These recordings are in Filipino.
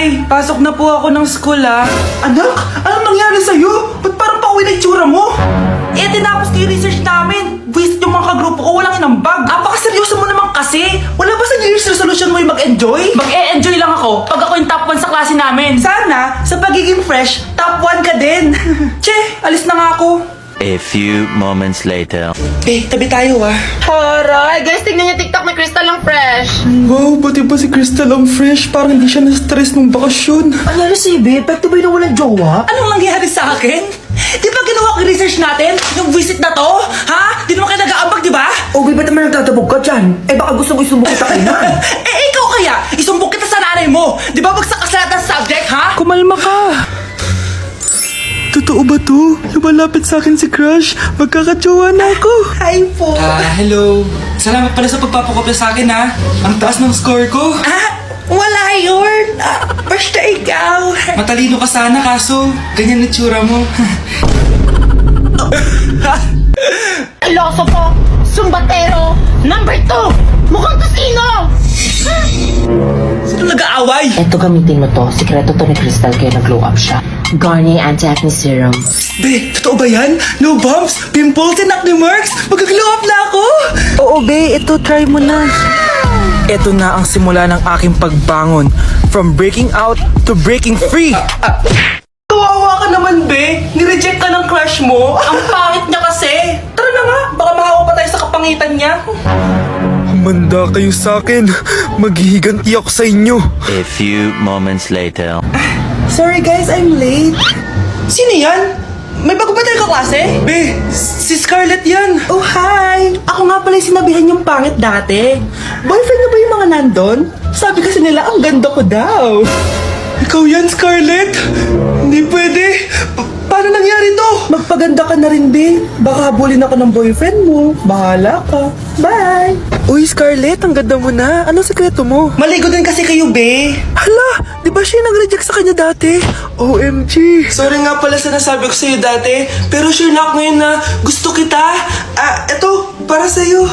Nay, pasok na po ako ng school Anak, anong nangyari sa'yo? Ba't parang pauwi na itsura mo? Tinapos ko yung research namin. Visit yung mga kagrupo ko, walang inambag. Apakaseryoso mo naman kasi. Wala ba sa New Year's resolution mo yung mag-enjoy? Mag-e-enjoy lang ako pag ako yung top 1 sa klase namin. Sana, sa pagiging fresh, top 1 ka din. Che, alis na nga ako. A few moments later. Tabi tayo Aray, guys, tingnan niyo TikTok ni Crystal lang fresh. Wow, pati ba si Crystal ang fresh? Parang hindi siya na-stress nung bakasyon. Ano si Babe? Pwede ba yung walang jowa? Anong nangyari sa akin? Di ba ginawa ko yung research natin? Yung visit na to? Ha? Di naman kayo nag-aambag, di ba? O Babe, ba't naman nagtatabog ka dyan? Baka gusto mo isumbong kita kay Nan. Ikaw kaya? Isumbong kita sa nanay mo. Di ba bagsak ka sa lahat ng subject, ha? Kumalma ka. Totoo ba to? Lumalapit sa akin si Crush. Magkakatsuwa na ako. Hi po. Hello. Salamat pala sa pagpapakopya sa akin, ha? Ang taas ng score ko. Wala yun. Basta ikaw. Matalino ka sana, kaso ganyan na tsura mo. Iloso po, sumbatero, number 2, mukhang kasino. Sino nag-aaway? Eto, gamitin mo to. Sikreto to ni Crystal kaya nag-glow up siya. Garnier Anti-Acne Serum. Be, totoo ba yan? No bumps, pimples, and acne marks? Magag-glow up na ako! Oo, be. Ito, try mo na. Ito na ang simula ng aking pagbangon. From breaking out to breaking free. Kawawa ka naman, be. Nireject ka ng crush mo. Ang pangit niya kasi. Tara na nga, baka makawa pa tayo sa kapangitan niya. Humanda kayo sa akin. Maghihiganti ako sa inyo. A few moments later. Sorry guys, I'm late. Sino yan? May bago ba tayo kaklase? Be, si Scarlett yan. Oh, hi. Ako nga pala yung sinabihan yung pangit dati. Boyfriend na ba yung mga nandun? Sabi kasi nila, ang ganda ko daw. Ikaw yan, Scarlett? Hindi pwede. Paano nangyari to? Magpaganda ka na rin, Be. Baka habulin ako ng boyfriend mo. Bahala ka. Bye. Uy, Scarlett, ang ganda mo na. Anong sekreto mo? Maligo din kasi kayo, Be. Hala, di ba siya nag-reject sa kanya dati? OMG. Sorry nga pala sa nasabi ko sa'yo dati. Pero sure na ako ngayon na gusto kita. Eto, para sa'yo.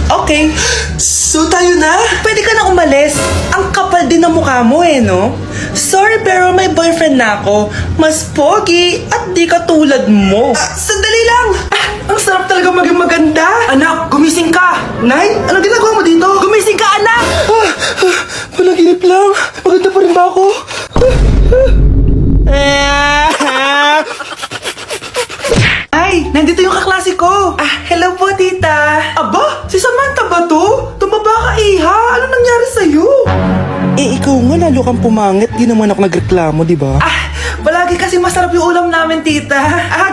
Okay. So tayo na? Pwede ka na umalis. Ang kapal din ng mukha mo no? Sorry pero may boyfriend na ako. Mas pogi at di katulad mo. Sandali lang. Ang sarap talaga maging maganda. Anak, gumising ka. Nay, anong ginagawa mo dito? Gumising ka, anak! Panaginip lang. Maganda pa rin ba ako? Ay, nandito yung kaklase ko. Hello po, tita. Aba, si Samantha ba to? Tumaba ka, iha. Ano nangyari sa'yo? Ikaw nga, lalo kang pumangit. Di naman ako nagreklamo, di ba? Palagi kasi masarap yung ulam namin, tita.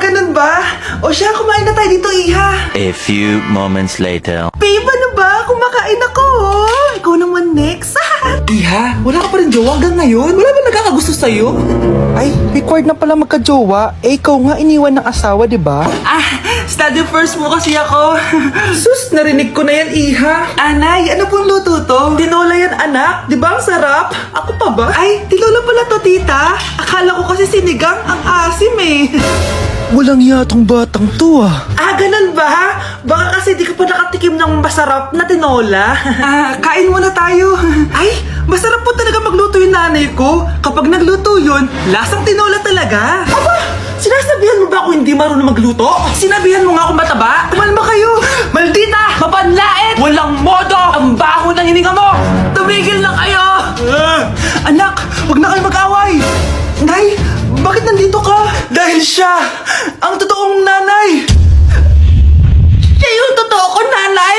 Ganun ba? O siya, kumain na tayo dito, iha. A few moments later. Babe, ano ba? Kumakain ako. Ikaw naman next. Iha, wala ka pa rin jowa hanggang ngayon? Wala ba nagkakagusto sa'yo? Ay, required na pala magka-jowa. Ikaw nga iniwan ng asawa, di ba? Study first mo kasi ako. Sus, narinig ko na yan, iha. Anay, ano pong luto to? Tinola yan, anak. Di ba ang sarap? Ako pa ba? Ay, tinola pala to, tita. Akala ko kasi sinigang ang asim Walang yatong batang to ganun ba? Baka kasi di ka pa nakatikim ng masarap na tinola. Kain muna tayo. Ay, masarap po talaga magluto yung nanay ko. Kapag nagluto yun, lasang tinola talaga. Aba, sinasabihan mo ba ako hindi marunong magluto? Sinabihan mo nga akong mataba? Kumalma kayo. Maldita, mapanlait, walang modo, ang baho ng hininga mo. Tumigil na kayo. Anak, wag na kayo mag-away. Nay, bakit nandito ka? Dahil siya, ang totoong nanay. Siya yung totoo ko, nanay.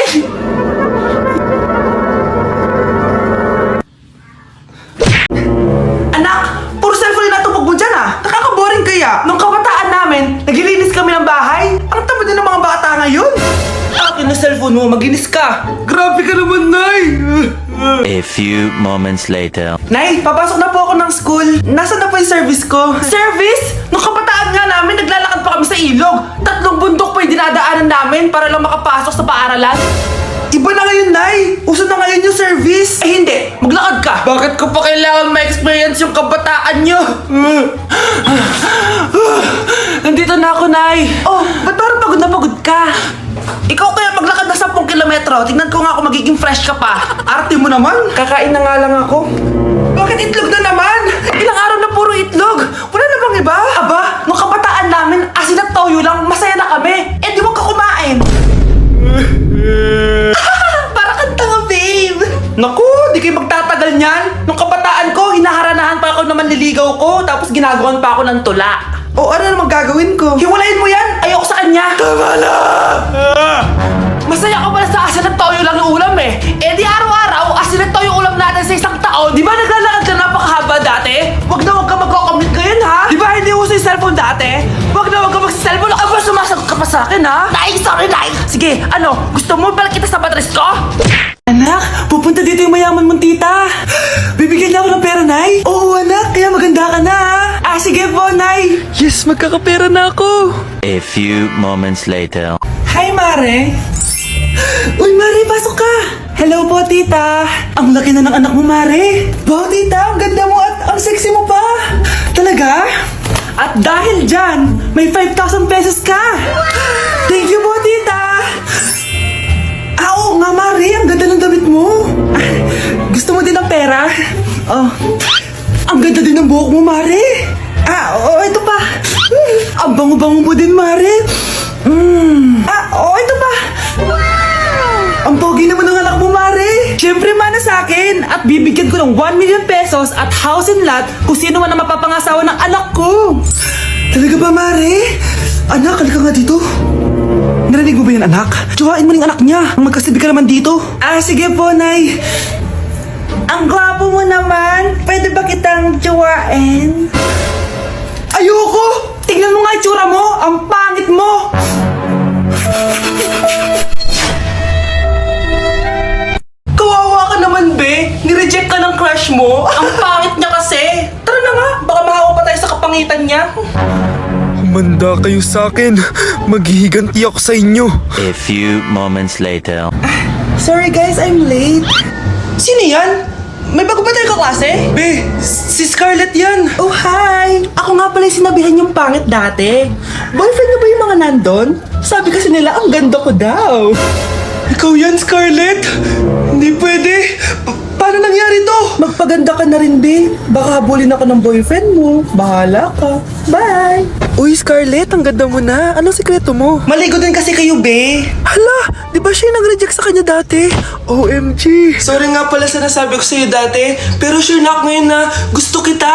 Anak, puro cellphone na tupag mo dyan Nakaka-boring kaya. Nung kabataan namin, naglilinis kami ng bahay. Ang tamad din ng mga bata ngayon. Akin na cellphone mo, maginis ka. Grabe ka naman, Nay. A few moments later. Nay, papasok na po ako ng school. Nasaan na po yung service ko? Service? Nung kabataan nga namin, naglalakad pa kami sa ilog. 3 bundok pa yung dinadaanan namin para lang makapasok sa paaralan. Iba na ngayon, Nay. Uso na ngayon yung service. Hindi. Maglakad ka. Bakit ko pa kailangan ma-experience yung kabataan nyo? Nandito na ako, Nay. Oh, ba't parang pagod na pagod ka? Ikaw kaya maglakad na 10 kilometro. Tingnan ko nga kung magiging fresh ka pa. Arte mo naman. Kakain na nga lang ako. Bakit itlog na naman? saan pa ako naman niligaw ko, tapos ginagawan pa ako ng tula. O ano naman gagawin ko? Hiwalayin mo yan! Ayoko sa kanya! Tama na! Masaya ka pala sa asin at toyo lang yung ulam eh. Eh di araw-araw, asin at toyo ulam natin sa isang taon. Di ba naglalakad ka napakahaba dati? Wag na wag ka magkakamit ngayon ha? Di ba hindi uso yung cellphone dati? Wag na wag ka magsa-cellphone. Aba, sumasagot ka pa sa akin ha? Nay, sorry Nay! Sige, ano? Gusto mo balik kita sa matres ko? Anak, pupunta dito yung mayaman mong tita. Bibigyan niya ako ng pera, Nay. Oo, anak. Kaya maganda ka na, ha? Ah, sige po, Nay. Yes, magkakapera na ako. A few moments later. Hi, Mare. Uy, Mare, pasok ka. Hello po, tita. Ang laki na ng anak mo, Mare. Wow, tita. Ang ganda mo at ang sexy mo pa. Talaga? At dahil dyan, may 5,000 pesos ka. Thank you po, tita. Oo nga, Mari. Ang ganda ng damit mo. Gusto mo din ng pera? Oh. Ang ganda din ng buhok mo, Mari. Oo, ito pa. Ang bango-bango mo din, Mari. Ito pa. Ang pogi naman ng anak mo, Mari. Siyempre, mana sa akin. At bibigyan ko ng 1 million pesos at house and lot kung sino man ang mapapangasawa ng anak ko. Talaga ba, Mari? Anak, halika nga dito. Narinig mo ba yan, anak? Tsuhain mo ng anak niya. Ang magkasibi ka naman dito. Sige po, Nay. Ang gwapo mo naman. Pwede ba kitang tsuhain? Ayoko! Tingnan mo nga itsura mo. Ang pangit mo. Kawawa ka naman, be. Nireject ka ng crush mo. Ang pangit niya kasi. Tara na nga. Baka mahawa pa tayo sa kapangitan niya. Manda kayo sa akin. Maghihiganti ako sa inyo. A few moments later. Sorry guys, I'm late. Sino yan? May bago ba tayo kaklase? Be, si Scarlett yan. Oh, hi. Ako nga pala yung sinabihan yung pangit dati. Boyfriend niyo ba yung mga nandun? Sabi kasi nila, ang ganda ko daw. Ikaw yan, Scarlett? Hindi pwede. Paano nangyari to? Magpaganda ka na rin, be. Baka habulin ako ng boyfriend mo. Bahala ka. Bye. Uy, Scarlett, ang ganda mo na. Anong sikreto mo? Maligo din kasi kayo, be. Hala, di ba siya yung nag-reject sa kanya dati? OMG. Sorry nga pala sa nasabi ko sa'yo dati. Pero sure na ako ngayon na gusto kita.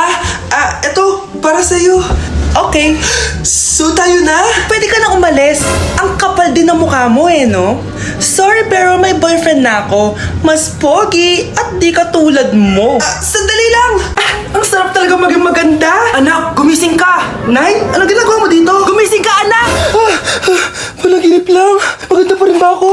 Eto, para sa'yo. Okay. So tayo na? Pwede ka na umalis. Ang kapal din ng mukha mo eh, no? Sorry pero may boyfriend na ako. Mas pogi at di katulad mo. Sandali lang. Ang sarap talaga maging maganda. Anak, gumising ka. Nay, anong ginagawa mo dito? Gumising ka, anak! Panaginip lang. Maganda pa rin ba ako?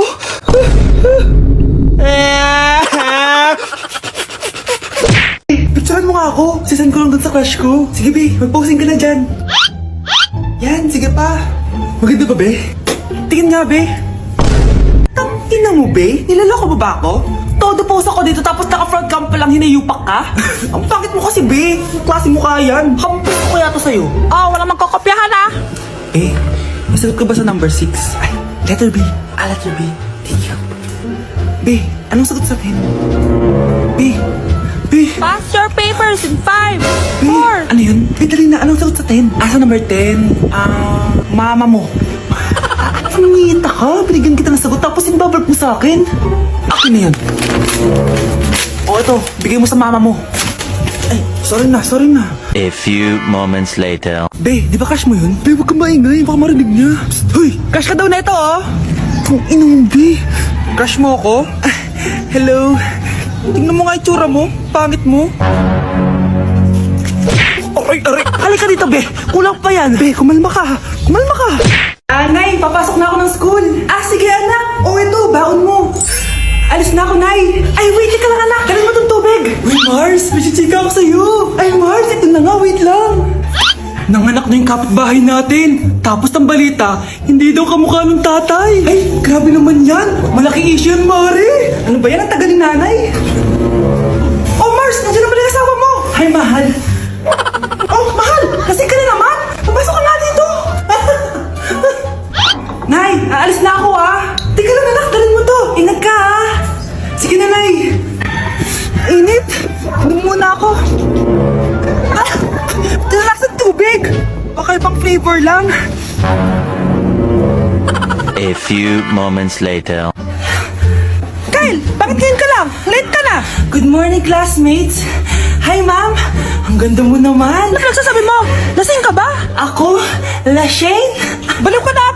Picturean mo nga ako. Sisan ko lang dun sa crush ko. Sige, be. Mag-posing ka na dyan. Yan, sige pa. Maganda ba, be? Tingin nga, be. Ina mo, be? Nilaloko ba ako? Todo pose ako dito tapos naka-front cam pa lang hinayupak ka? Ang pangit mo kasi, be. Ang klase mo kaya yan. Hampus ko kaya to sa'yo. Walang magkokopyahan ah. Eh, nasagot ka ba sa number 6? Ay, letter B. Letter B. Thank you. B, anong sagot sa atin? B. Pass your papers in 5, B, ano yun? B, dali na. Anong sagot sa 10? Sa number 10? Mama mo. Nangihita ka? Binigyan kita ng sagot tapos inbabalp mo sa akin. Akin na yun. Ito. Bigay mo sa mama mo. Ay, sorry na. A few moments later. Be, di ba crush mo yun? Be, huwag kang maingay. Baka marinig niya. Psst, hoy! Crush ka daw na ito, oh! Kung inong, Be. Crush mo ako? Hello? Tingnan mo nga itsura mo. Pangit mo. Aray! Halika dito, Be. Kulang pa yan. Be, kumalma ka. Nay, papasok na ako ng school. Sige, anak. Ito, baon mo. Alis na ako, Nay. Ay, wait ka lang, anak. Dalhin mo tong tubig. Uy, Mars, may chichika ako sa'yo. Ay, Mars, ito na nga, wait lang. Nanganak na yung kapitbahay natin. Tapos ang balita, hindi daw kamukha ng tatay. Ay, grabe naman yan. Malaking issue yan, Mari. Ano ba yan? Ang tagal ni nanay. Oh, Mars, nandiyan na pala yung asawa mo. Hi, mahal. Oh, mahal, lasing ka na naman. Pumasok ka nga dito. Nay, aalis na ako Teka lang anak, dalhin mo to. Ingat ka Sige na, Nay. Init. Inom muna ako. Tilalak sa tubig. Baka ibang flavor lang. A few moments later. Kyle, bakit ngayon ka lang? Late ka na. Good morning, classmates. Hi, ma'am! Ang ganda mo naman! Ano nagsasabi mo? Lasing ka ba? Ako? Lasing? Baliw ka na